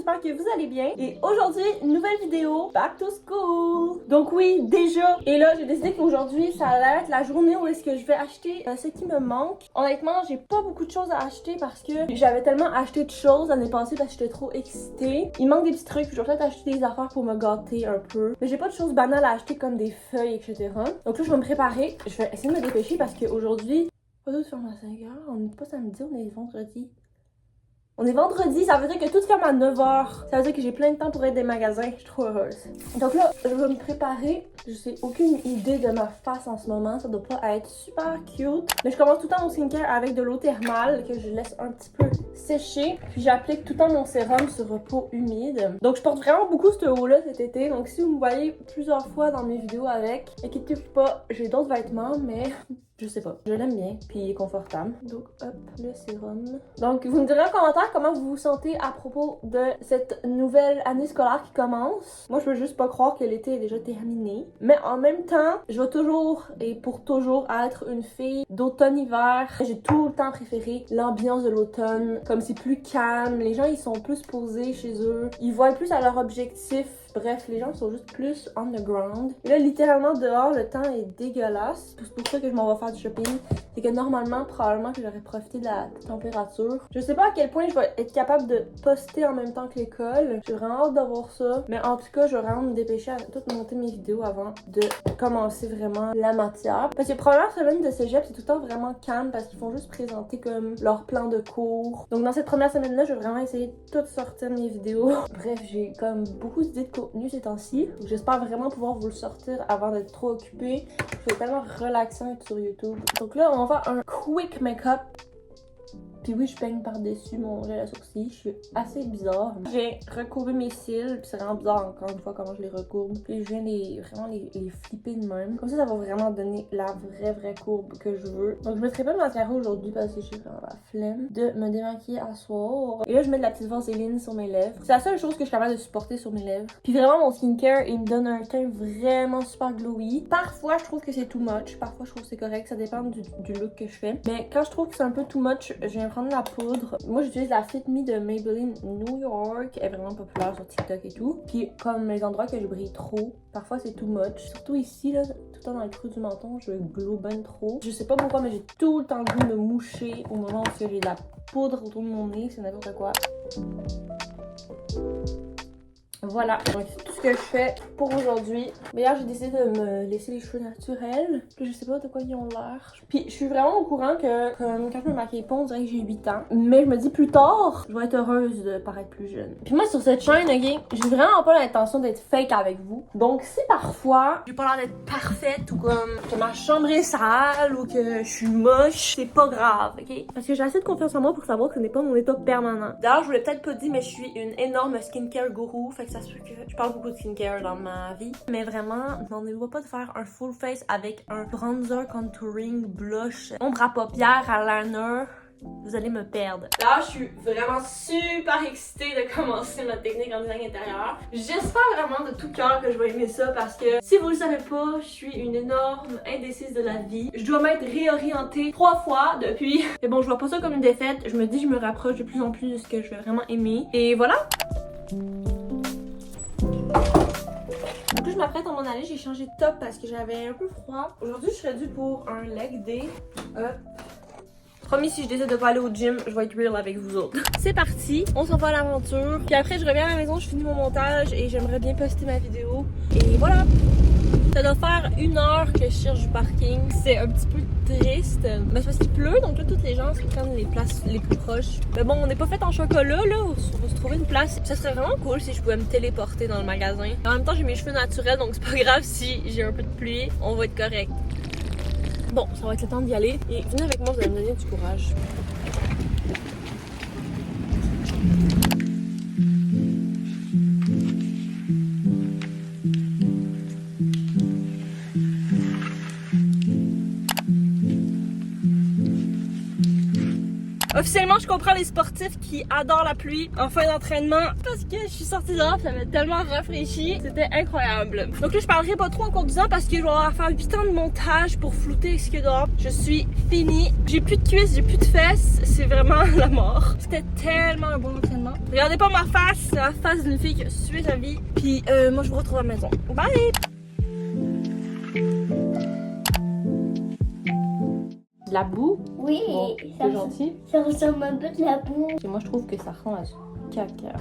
j'espère que vous allez bien. Et aujourd'hui, nouvelle vidéo, back to school. Donc oui, déjà. Et là, j'ai décidé qu'aujourd'hui, ça allait être la journée où est-ce que je vais acheter ce qui me manque. Honnêtement, j'ai pas beaucoup de choses à acheter parce que j'avais tellement acheté de choses l'année passée parce que j'étais trop excitée. Il manque des petits trucs, puis je vais peut-être acheter des affaires pour me gâter un peu. Mais j'ai pas de choses banales à acheter comme des feuilles, etc. Donc là, je vais me préparer. Je vais essayer de me dépêcher parce qu'aujourd'hui, pas tout ferme à 5 h. On n'est pas samedi, on est vendredi. On est vendredi, ça veut dire que tout ferme à 9 h. Ça veut dire que j'ai plein de temps pour être des magasins. Je suis trop heureuse. Donc là, je vais me préparer. Je sais aucune idée de ma face en ce moment. Ça doit pas être super cute. Mais je commence tout le temps mon skincare avec de l'eau thermale que je laisse un petit peu sécher. Puis j'applique tout le temps mon sérum sur peau humide. Donc je porte vraiment beaucoup cette eau-là cet été. Donc si vous me voyez plusieurs fois dans mes vidéos avec, inquiétez-vous pas, j'ai d'autres vêtements, mais... je sais pas. Je l'aime bien, puis il est confortable. Donc, hop, le sérum. Donc, vous me direz en commentaire comment vous vous sentez à propos de cette nouvelle année scolaire qui commence. Moi, je veux juste pas croire que l'été est déjà terminé. Mais en même temps, je vais toujours et pour toujours être une fille d'automne-hiver. J'ai tout le temps préféré l'ambiance de l'automne. Comme c'est plus calme, les gens, ils sont plus posés chez eux. Ils voient plus à leur objectif. Bref, les gens sont juste plus on the ground. Et là, littéralement, dehors, le temps est dégueulasse. C'est pour ça que je m'en vais faire du shopping. C'est que normalement, probablement que j'aurais profité de la température. Je sais pas à quel point je vais être capable de poster en même temps que l'école. J'ai vraiment hâte de voir ça. Mais en tout cas, je vais vraiment me dépêcher à tout monter mes vidéos avant de commencer vraiment la matière. Parce que la première semaine de cégep, c'est tout le temps vraiment calme parce qu'ils font juste présenter comme leur plan de cours. Donc dans cette première semaine-là, je vais vraiment essayer de tout sortir mes vidéos. Bref, j'ai comme beaucoup d'idées de contenu ces temps-ci. J'espère vraiment pouvoir vous le sortir avant d'être trop occupée. C'est tellement relaxant d'être sur YouTube. Donc là, on va faire un quick make-up. Puis oui, je peigne par-dessus mon gel à sourcils. Je suis assez bizarre. J'ai recourbé mes cils. Puis c'est vraiment bizarre encore une fois comment je les recourbe. Puis je viens vraiment les flipper de même. Comme ça va vraiment donner la vraie courbe que je veux. Donc je mettrai pas de mascara aujourd'hui parce que j'ai vraiment la flemme de me démaquiller à soir. Et là, je mets de la petite vaseline sur mes lèvres. C'est la seule chose que je suis capable de supporter sur mes lèvres. Puis vraiment, mon skincare, il me donne un teint vraiment super glowy. Parfois, je trouve que c'est too much. Parfois, je trouve que c'est correct. Ça dépend du look que je fais. Mais quand je trouve que c'est un peu too much, je viens prendre la poudre. Moi, j'utilise la Fit Me de Maybelline New York. Elle est vraiment populaire sur TikTok et tout. Puis, comme les endroits que je brille trop, parfois c'est too much. Surtout ici, là, tout le temps dans le creux du menton, je glow ben trop. Je sais pas pourquoi, mais j'ai tout le temps le goût de me moucher au moment où j'ai de la poudre autour de mon nez. C'est n'importe quoi. Voilà, donc c'est tout ce que je fais pour aujourd'hui. Mais hier, j'ai décidé de me laisser les cheveux naturels. Je sais pas de quoi ils ont l'air. Puis je suis vraiment au courant que comme quand je me maquille pas, on dirait que j'ai 8 ans. Mais je me dis plus tard, je vais être heureuse de paraître plus jeune. Puis moi, sur cette chaîne, ok, j'ai vraiment pas l'intention d'être fake avec vous. Donc si parfois, j'ai pas l'air d'être parfaite ou comme que ma chambre est sale ou que je suis moche, c'est pas grave, ok? Parce que j'ai assez de confiance en moi pour savoir que ce n'est pas mon état permanent. D'ailleurs, je vous l'ai peut-être pas dit, mais je suis une énorme skincare gourou. Fait que ça se peut que je parle beaucoup de skincare dans ma vie. Mais vraiment, n'en pas de faire un full face avec un bronzer, contouring, blush, ombre à paupières, eyeliner. Vous allez me perdre. Là, je suis vraiment super excitée de commencer ma technique en design intérieur. J'espère vraiment de tout cœur que je vais aimer ça parce que si vous le savez pas, je suis une énorme indécise de la vie. Je dois m'être réorientée 3 fois depuis. Mais bon, je vois pas ça comme une défaite. Je me dis, je me rapproche de plus en plus de ce que je vais vraiment aimer. Et voilà. Donc là, je m'apprête à m'en aller. J'ai changé de top parce que j'avais un peu froid. Aujourd'hui, je serais due pour un leg day. Promis, si je décide de pas aller au gym, je vais être real avec vous autres. C'est parti, on s'en va à l'aventure. Puis après, je reviens à la maison, je finis mon montage et j'aimerais bien poster ma vidéo. Et voilà! Ça doit faire 1 heure que je cherche du parking. C'est un petit peu triste. Mais c'est parce qu'il pleut, donc là, toutes les gens se prennent les places les plus proches. Mais bon, on n'est pas fait en chocolat, là. On va se trouver une place. Ça serait vraiment cool si je pouvais me téléporter dans le magasin. En même temps, j'ai mes cheveux naturels, donc c'est pas grave si j'ai un peu de pluie. On va être correct. Bon, ça va être le temps d'y aller. Et venez avec moi, vous allez me donner du courage. Officiellement, je comprends les sportifs qui adorent la pluie en fin d'entraînement parce que je suis sortie dehors, ça m'a tellement rafraîchi, c'était incroyable. Donc là, je parlerai pas trop en conduisant parce que je vais avoir à faire 8 ans de montage pour flouter ce qu'il y a dehors. Je suis finie. J'ai plus de cuisses, j'ai plus de fesses, c'est vraiment la mort. C'était tellement un bon entraînement. Regardez pas ma face, c'est la face d'une fille qui a sué sa vie. Puis moi, je vous retrouve à la maison. Bye! De la boue? Oui, Bon, c'est gentil. Ça ressemble un peu de la boue. Et moi, je trouve que ça ressemble à du caca.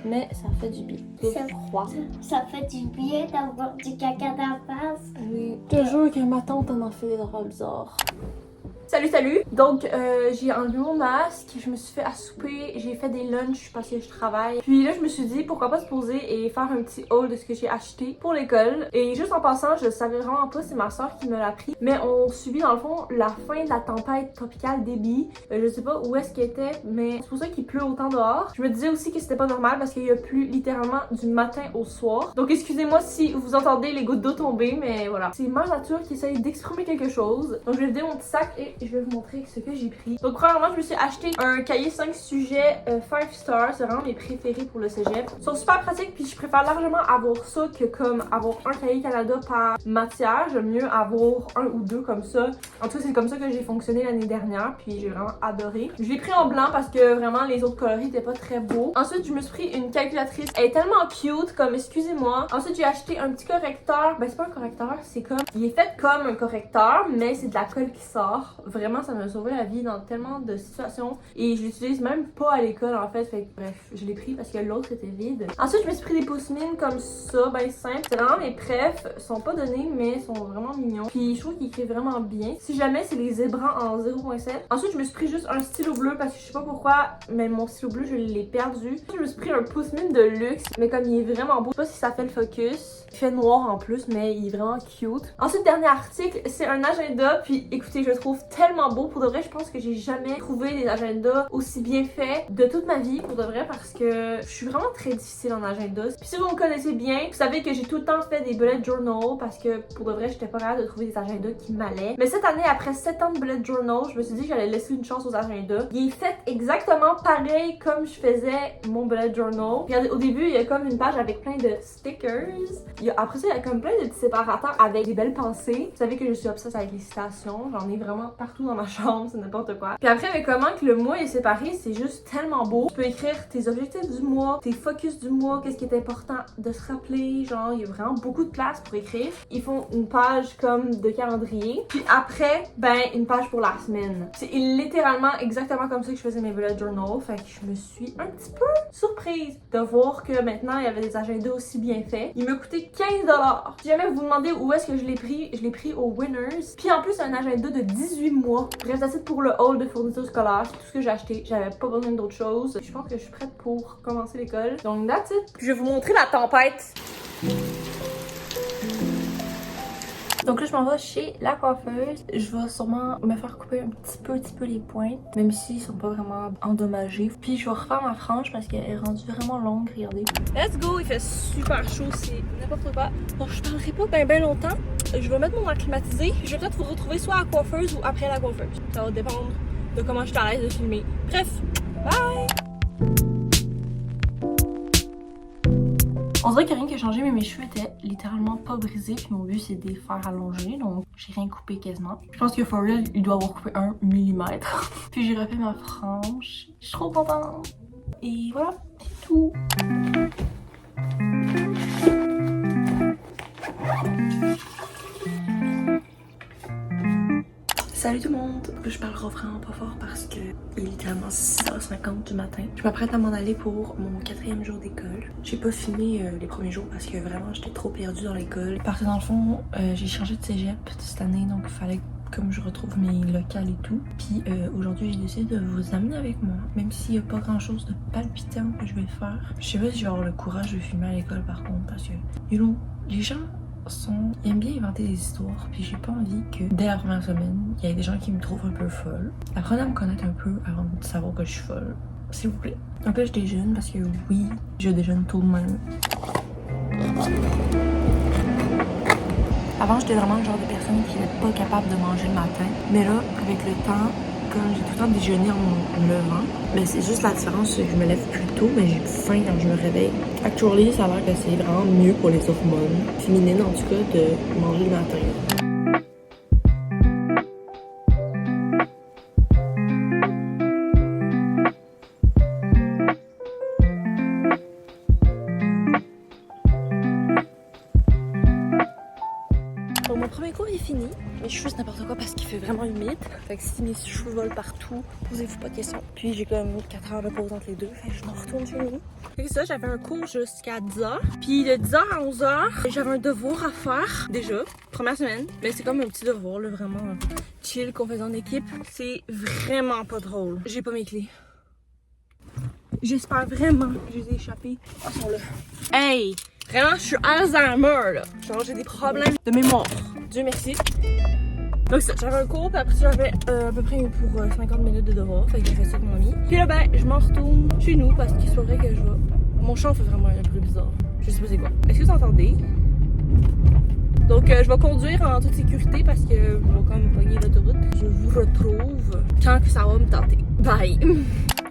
Mais ça fait du bien. C'est froid. Ça fait du bien d'avoir du caca d'en face. Oui. Je te jure que ma tante en fait des draps bizarres. Salut! Donc, j'ai enlevé mon masque, je me suis fait à souper, j'ai fait des lunchs parce que je travaille. Puis là, je me suis dit, pourquoi pas se poser et faire un petit haul de ce que j'ai acheté pour l'école. Et juste en passant, je savais vraiment pas, c'est ma soeur qui me l'a pris. Mais on subit dans le fond la fin de la tempête tropicale Debbie. Je sais pas où est-ce qu'elle était, mais c'est pour ça qu'il pleut autant dehors. Je me disais aussi que c'était pas normal parce qu'il y a plu littéralement du matin au soir. Donc, excusez-moi si vous entendez les gouttes d'eau tomber, mais voilà. C'est ma nature qui essaye d'exprimer quelque chose. Donc, je vais vider mon petit sac et je vais vous montrer ce que j'ai pris. Donc premièrement, je me suis acheté un cahier 5 sujets 5 stars. C'est vraiment mes préférés pour le cégep. Ils sont super pratiques puis je préfère largement avoir ça que comme avoir un cahier Canada par matière. J'aime mieux avoir un ou deux comme ça. En tout cas, c'est comme ça que j'ai fonctionné l'année dernière puis j'ai vraiment adoré. Je l'ai pris en blanc parce que vraiment les autres coloris étaient pas très beaux. Ensuite, je me suis pris une calculatrice. Elle est tellement cute comme excusez-moi. Ensuite, j'ai acheté un petit correcteur. Ben c'est pas un correcteur, c'est comme... Il est fait comme un correcteur mais c'est de la colle qui sort. Vraiment, ça m'a sauvé la vie dans tellement de situations et je l'utilise même pas à l'école en fait. Bref, je l'ai pris parce que l'autre était vide. Ensuite, je me suis pris des pousse-mines comme ça, ben simple. C'est vraiment mes prefs, sont pas donnés mais sont vraiment mignons. Puis je trouve qu'ils écrivent vraiment bien. Si jamais, c'est les Zebra en 0.7. Ensuite, je me suis pris juste un stylo bleu parce que je sais pas pourquoi, mais mon stylo bleu, je l'ai perdu. Je me suis pris un pousse-mine de luxe, mais comme il est vraiment beau, je sais pas si ça fait le focus. Il fait noir en plus, mais il est vraiment cute. Ensuite, dernier article, c'est un agenda. Puis écoutez, je le trouve tellement beau. Pour de vrai, je pense que j'ai jamais trouvé des agendas aussi bien faits de toute ma vie. Pour de vrai, parce que je suis vraiment très difficile en agenda. Puis si vous me connaissez bien, vous savez que j'ai tout le temps fait des bullet journal parce que pour de vrai, j'étais pas capable de trouver des agendas qui m'allaient. Mais cette année, après 7 ans de bullet journal, je me suis dit que j'allais laisser une chance aux agendas. Il est fait exactement pareil comme je faisais mon bullet journal. Regardez, au début, il y a comme une page avec plein de stickers. Après ça, il y a comme plein de petits séparateurs avec des belles pensées. Vous savez que je suis obsesse avec les citations. J'en ai vraiment partout dans ma chambre, c'est n'importe quoi. Puis après, mais comment que le mois est séparé, c'est juste tellement beau. Tu peux écrire tes objectifs du mois, tes focus du mois, qu'est-ce qui est important de se rappeler. Genre, il y a vraiment beaucoup de place pour écrire. Ils font une page comme de calendrier. Puis après, ben, une page pour la semaine. C'est littéralement exactement comme ça que je faisais mes bullet journal. Fait que je me suis un petit peu surprise de voir que maintenant, il y avait des agendas aussi bien faits. Il m'a coûté 15$. Si jamais vous vous demandez où est-ce que je l'ai pris au Winners. Puis en plus, un agenda de 18 mois. Bref, c'est pour le haul de fournitures scolaires. C'est tout ce que j'ai acheté. J'avais pas besoin d'autre chose. Je pense que je suis prête pour commencer l'école. Donc, that's it. Puis je vais vous montrer la tempête. Donc là, je m'en vais chez la coiffeuse. Je vais sûrement me faire couper un petit peu les pointes, même s'ils sont pas vraiment endommagés. Puis je vais refaire ma frange parce qu'elle est rendue vraiment longue, regardez. Let's go! Il fait super chaud, c'est n'importe quoi. Donc je parlerai pas ben longtemps. Je vais mettre mon air climatisé. Je vais peut-être vous retrouver soit à la coiffeuse ou après la coiffeuse. Ça va dépendre de comment je suis à l'aise de filmer. Bref, bye! On dirait qu'il n'y a rien qui a changé, mais mes cheveux étaient littéralement pas brisés. Puis mon but, c'est de les faire allonger. Donc, j'ai rien coupé quasiment. Je pense que for real, il doit avoir coupé 1 millimètre. Puis j'ai refait ma frange. Je suis trop contente. Et voilà, c'est tout. Salut tout le monde! Je parlerai vraiment pas fort parce que il est littéralement 6h50 du matin. Je m'apprête à m'en aller pour mon 4e jour d'école. J'ai pas filmé les premiers jours parce que vraiment j'étais trop perdue dans l'école. Parce que dans le fond, j'ai changé de cégep cette année, donc il fallait comme je retrouve mes locales et tout. Puis aujourd'hui, j'ai décidé de vous amener avec moi, même s'il y a pas grand chose de palpitant que je vais faire. Je sais pas si je vais avoir le courage de filmer à l'école par contre, parce que, you know, les gens ils aiment bien inventer des histoires, puis j'ai pas envie que dès la première semaine, il y ait des gens qui me trouvent un peu folle. Apprenez à me connaître un peu avant de savoir que je suis folle, s'il vous plaît. Donc là, je déjeune parce que oui, je déjeune tout de même. Avant, j'étais vraiment le genre de personne qui n'est pas capable de manger le matin, mais là, avec le temps, comme j'ai tout le temps déjeuné en me levant. Mais c'est juste la différence, c'est que je me lève plus tôt, mais j'ai faim quand je me réveille. Actually, ça a l'air que c'est vraiment mieux pour les hormones féminines, en tout cas, de manger le matin. Donc mon premier cours est fini, mais je fais n'importe quoi parce qu'il fait vraiment humide. Fait que si mes cheveux volent partout, posez-vous pas de questions. Puis j'ai comme 4 heures de pause entre les deux, fait que je m'en retourne chez nous. Fait que ça, j'avais un cours jusqu'à 10h. Puis de 10h à 11h, j'avais un devoir à faire déjà, première semaine. Mais c'est comme un petit devoir, là, vraiment chill qu'on faisait en équipe. C'est vraiment pas drôle. J'ai pas mes clés. J'espère vraiment que je les ai échappées. Ah, elles sont là. Hey! Vraiment, je suis Alzheimer, là. Genre, j'ai des problèmes de mémoire. Dieu merci. Donc ça, j'avais un cours, puis après j'avais à peu près pour 50 minutes de devoir. Fait que j'ai fait ça avec mon ami. Puis là, ben, je m'en retourne chez nous parce qu'il se pourrait que je vais... Mon chat fait vraiment un bruit bizarre. Je sais pas c'est quoi. Est-ce que vous entendez? Donc, je vais conduire en toute sécurité parce que je vais quand même pogner l'autoroute. Je vous retrouve quand que ça va me tenter. Bye!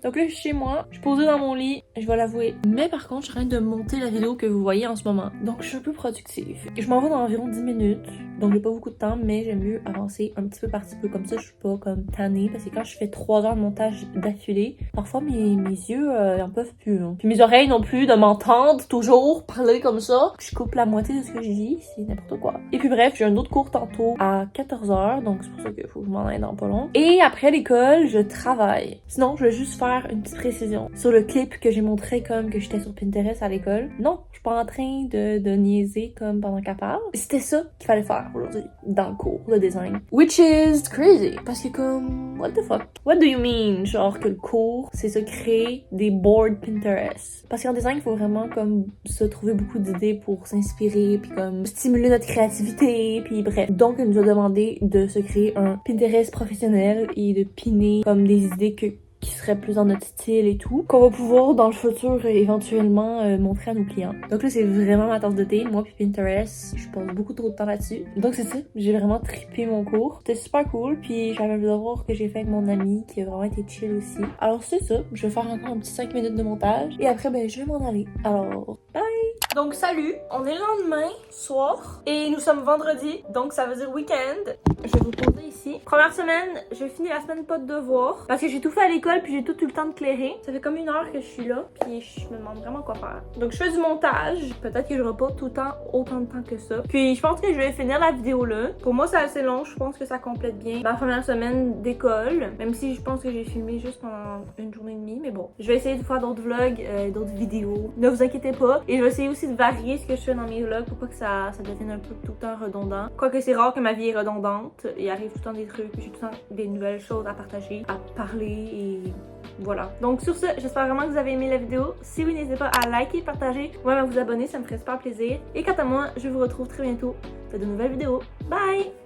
Donc là, je suis chez moi, je suis posée dans mon lit, je vais l'avouer. Mais par contre, je suis en train de monter la vidéo que vous voyez en ce moment. Donc, je suis un peu productive. Je m'en vais dans environ 10 minutes, donc j'ai pas beaucoup de temps, mais j'aime mieux avancer un petit peu par petit peu. Comme ça, je suis pas comme tannée, parce que quand je fais 3 heures de montage d'affilée, parfois mes yeux en peuvent plus. Hein. Puis mes oreilles non plus, de m'entendre toujours parler comme ça. Je coupe la moitié de ce que je dis, c'est n'importe quoi. Et puis bref, j'ai un autre cours tantôt à 14h, donc c'est pour ça qu'il faut que je m'en aille dans pas long. Et après l'école, je travaille. Sinon, je vais juste faire une petite précision sur le clip que j'ai montré comme que j'étais sur Pinterest à l'école. Non, je suis pas en train de niaiser comme pendant qu'elle parle. C'était ça qu'il fallait faire aujourd'hui dans le cours de design. Which is crazy. Parce que comme, what the fuck? What do you mean? Genre que le cours, c'est se créer des boards Pinterest. Parce qu'en design, il faut vraiment comme se trouver beaucoup d'idées pour s'inspirer puis comme stimuler notre créativité puis bref. Donc, elle nous a demandé de se créer un Pinterest professionnel et de piner comme des idées qui serait plus dans notre style et tout, qu'on va pouvoir dans le futur éventuellement montrer à nos clients. Donc là, c'est vraiment ma tasse de thé. Moi puis Pinterest, je passe beaucoup trop de temps là-dessus. Donc c'est ça, j'ai vraiment trippé mon cours. C'était super cool, puis j'avais un devoir que j'ai fait avec mon ami qui a vraiment été chill aussi. Alors c'est ça, je vais faire encore un petit 5 minutes de montage et après, ben je vais m'en aller. Alors, bye! Donc salut, on est le lendemain, soir, et nous sommes vendredi, donc ça veut dire week-end. Je vais vous poser ici. Première semaine, j'ai fini la semaine pas de devoir, parce que j'ai tout fait à l'école puis j'ai tout eu le temps de clairer. Ça fait comme 1 heure que je suis là, puis je me demande vraiment quoi faire. Donc je fais du montage, peut-être que j'aurai pas tout le temps autant de temps que ça. Puis je pense que je vais finir la vidéo là. Pour moi c'est assez long, je pense que ça complète bien ma première semaine d'école, même si je pense que j'ai filmé juste pendant 1 journée et demie, mais bon. Je vais essayer de faire d'autres vlogs, d'autres vidéos. Ne vous inquiétez pas. Et je vais essayer aussi de varier ce que je fais dans mes vlogs pour pas que ça devienne un peu tout le temps redondant. Quoique c'est rare que ma vie est redondante, il arrive tout le temps des trucs, j'ai tout le temps des nouvelles choses à partager, à parler et voilà. Donc sur ce, j'espère vraiment que vous avez aimé la vidéo. Si oui, n'hésitez pas à liker, partager ou même à vous abonner, ça me ferait super plaisir. Et quant à moi, je vous retrouve très bientôt pour de nouvelles vidéos. Bye!